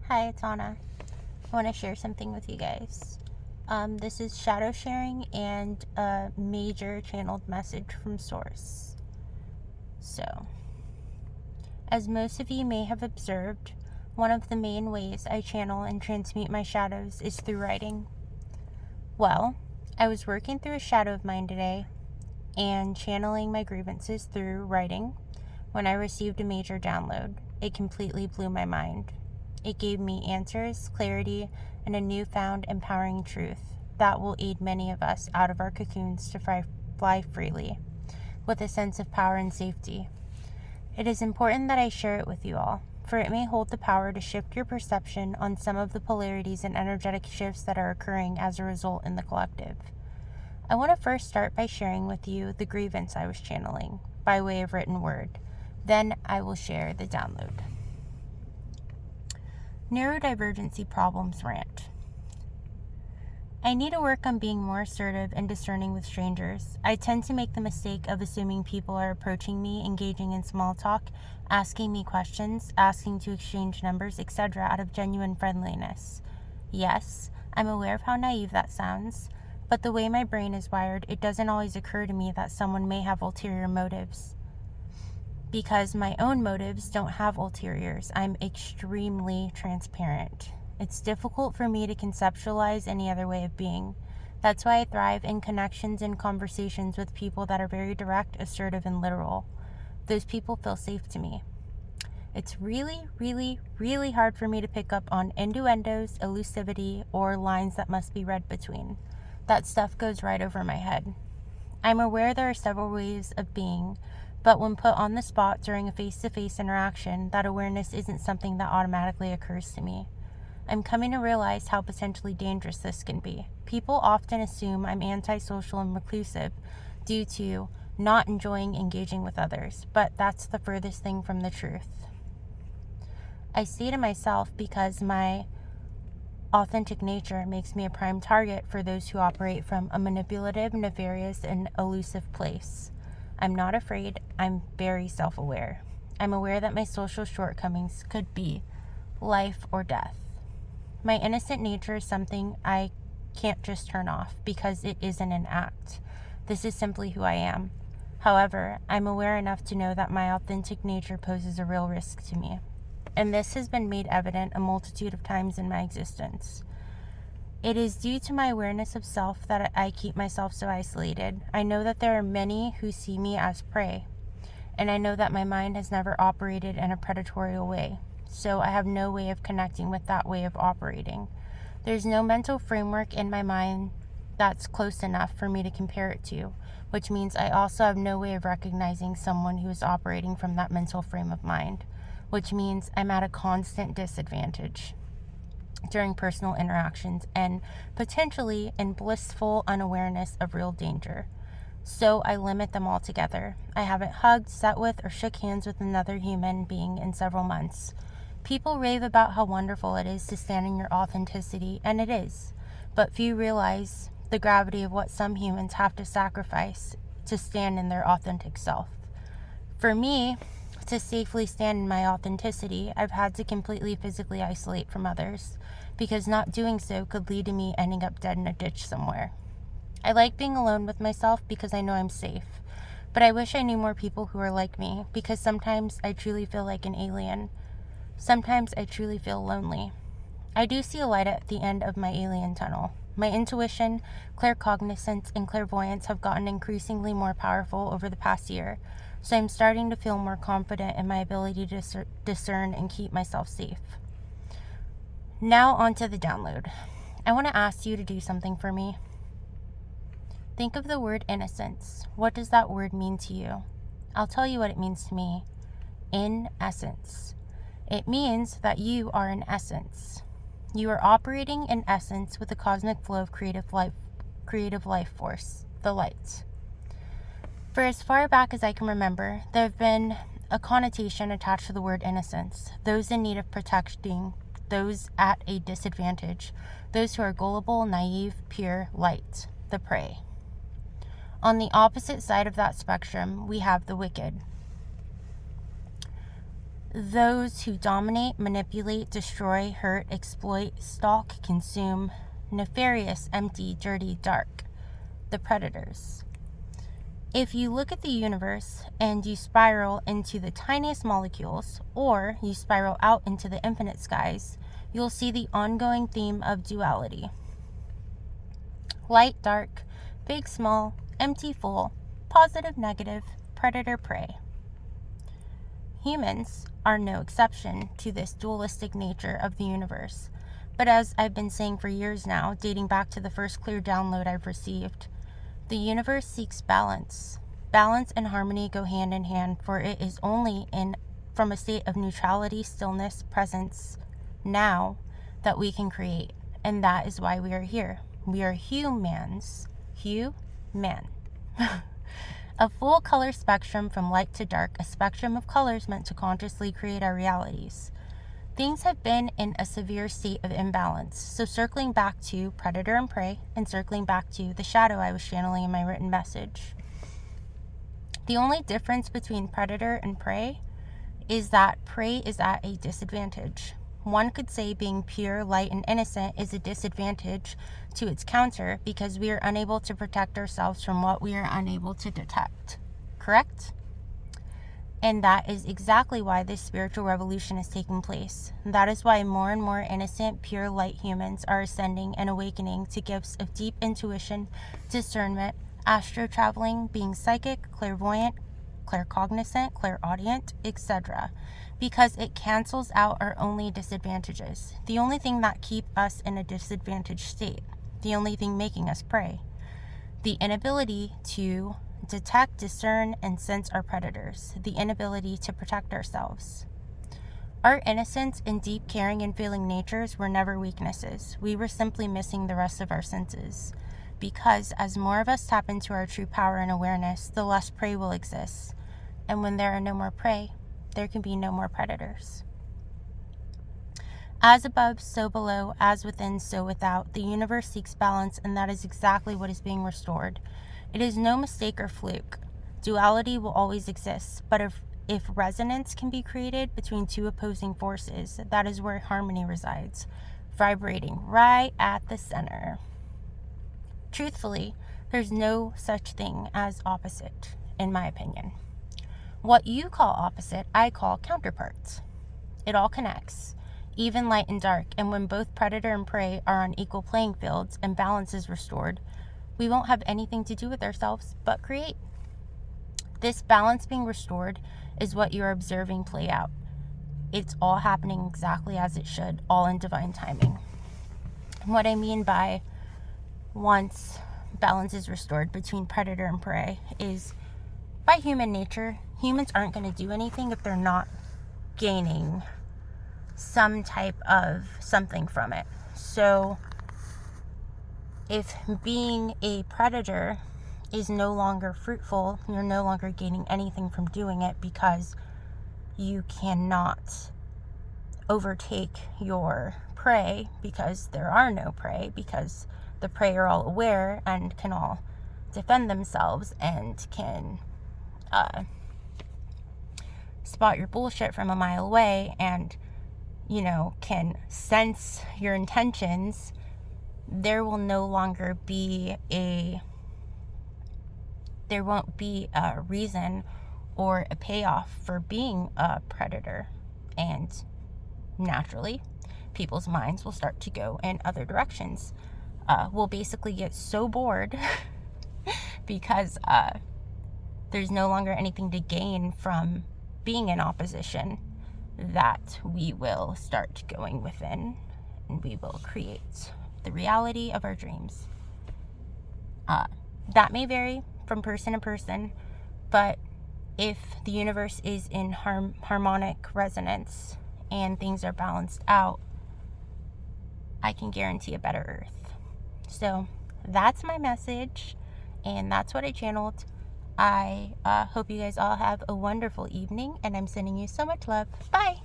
Hi, it's Anna. I want to share something with you guys. This is shadow sharing and a major channeled message from Source. So, as most of you may have observed, one of the main ways I channel and transmute my shadows is through writing. Well, I was working through a shadow of mine today and channeling my grievances through writing when I received a major download. It completely blew my mind. It gave me answers, clarity, and a newfound empowering truth that will aid many of us out of our cocoons to fly freely with a sense of power and safety. It is important that I share it with you all, for it may hold the power to shift your perception on some of the polarities and energetic shifts that are occurring as a result in the collective. I want to first start by sharing with you the grievance I was channeling by way of written word. Then I will share the download. Neurodivergency problems rant. I need to work on being more assertive and discerning with strangers. I tend to make the mistake of assuming people are approaching me, engaging in small talk, asking me questions, asking to exchange numbers, etc. out of genuine friendliness. Yes, I'm aware of how naive that sounds, but the way my brain is wired, it doesn't always occur to me that someone may have ulterior motives. Because my own motives don't have ulteriors, I'm extremely transparent. It's difficult for me to conceptualize any other way of being. That's why I thrive in connections and conversations with people that are very direct, assertive, and literal. Those people feel safe to me. It's really, really, really hard for me to pick up on innuendos, elusivity, or lines that must be read between. That stuff goes right over my head. I'm aware there are several ways of being, but when put on the spot during a face-to-face interaction, that awareness isn't something that automatically occurs to me. I'm coming to realize how potentially dangerous this can be. People often assume I'm antisocial and reclusive due to not enjoying engaging with others, but that's the furthest thing from the truth. I say to myself because my authentic nature makes me a prime target for those who operate from a manipulative, nefarious, and elusive place. I'm not afraid. I'm very self-aware. I'm aware that my social shortcomings could be life or death. My innocent nature is something I can't just turn off because it isn't an act. This is simply who I am. However, I'm aware enough to know that my authentic nature poses a real risk to me. And this has been made evident a multitude of times in my existence. It is due to my awareness of self that I keep myself so isolated. I know that there are many who see me as prey, and I know that my mind has never operated in a predatory way, so I have no way of connecting with that way of operating. There's no mental framework in my mind that's close enough for me to compare it to, which means I also have no way of recognizing someone who is operating from that mental frame of mind, which means I'm at a constant disadvantage during personal interactions and potentially in blissful unawareness of real danger. So I limit them altogether. I haven't hugged, sat with, or shook hands with another human being in several months. People rave about how wonderful it is to stand in your authenticity, and it is, but few realize the gravity of what some humans have to sacrifice to stand in their authentic self. For me, to safely stand in my authenticity, I've had to completely physically isolate from others, because not doing so could lead to me ending up dead in a ditch somewhere. I like being alone with myself because I know I'm safe, but I wish I knew more people who are like me, because sometimes I truly feel like an alien. Sometimes I truly feel lonely. I do see a light at the end of my alien tunnel. My intuition, claircognizance, and clairvoyance have gotten increasingly more powerful over the past year, so I'm starting to feel more confident in my ability to discern and keep myself safe. Now onto the download. I want to ask you to do something for me. Think of the word innocence. What does that word mean to you? I'll tell you what it means to me. In essence. It means that you are an essence. You are operating in essence with the cosmic flow of creative life force, the light. For as far back as I can remember, there have been a connotation attached to the word innocence. Those in need of protecting, those at a disadvantage, those who are gullible, naive, pure, light, the prey. On the opposite side of that spectrum, we have the wicked. those who dominate, manipulate, destroy, hurt, exploit, stalk, consume, nefarious, empty, dirty, dark, the predators. If you look at the universe and you spiral into the tiniest molecules, or you spiral out into the infinite skies, you'll see the ongoing theme of duality. Light, dark, big, small, empty, full, positive, negative, predator, prey. Humans are no exception to this dualistic nature of the universe. But as I've been saying for years now, dating back to the first clear download I've received, the universe seeks balance. Balance and harmony go hand in hand, for it is only from a state of neutrality, stillness, presence, now, that we can create. And that is why we are here. We are humans. Human. A full color spectrum from light to dark, a spectrum of colors meant to consciously create our realities. Things have been in a severe state of imbalance. So circling back to predator and prey, and circling back to the shadow I was channeling in my written message. The only difference between predator and prey is that prey is at a disadvantage. One could say being pure, light, and innocent is a disadvantage to its counter because we are unable to protect ourselves from what we are unable to detect. Correct? And that is exactly why this spiritual revolution is taking place. That is why more and more innocent, pure light humans are ascending and awakening to gifts of deep intuition, discernment, astro traveling, being psychic, clairvoyant, claircognizant, clairaudient, etc. Because it cancels out our only disadvantages. The only thing that keep us in a disadvantaged state. The only thing making us prey. The inability to detect, discern, and sense our predators, the inability to protect ourselves. Our innocence and deep caring and feeling natures were never weaknesses. We were simply missing the rest of our senses. Because as more of us tap into our true power and awareness, the less prey will exist. And when there are no more prey, there can be no more predators. As above, so below, as within, so without, the universe seeks balance, and that is exactly what is being restored. It is no mistake or fluke. Duality will always exist, but if resonance can be created between two opposing forces, that is where harmony resides, vibrating right at the center. Truthfully, there's no such thing as opposite, in my opinion. What you call opposite, I call counterparts. It all connects, even light and dark, and when both predator and prey are on equal playing fields and balance is restored, we won't have anything to do with ourselves but create. This balance being restored is what you're observing play out. It's all happening exactly as it should, all in divine timing. What I mean by once balance is restored between predator and prey is by human nature, humans aren't going to do anything if they're not gaining some type of something from it. So if being a predator is no longer fruitful, you're no longer gaining anything from doing it because you cannot overtake your prey because there are no prey, because the prey are all aware and can all defend themselves and can spot your bullshit from a mile away and, can sense your intentions. There won't be a reason or a payoff for being a predator. And naturally, people's minds will start to go in other directions. We'll basically get so bored because there's no longer anything to gain from being in opposition that we will start going within and we will create the reality of our dreams. That may vary from person to person, but if the universe is in harmonic resonance and things are balanced out, I can guarantee a better earth. So that's my message, and that's what I channeled. I hope you guys all have a wonderful evening, and I'm sending you so much love. Bye!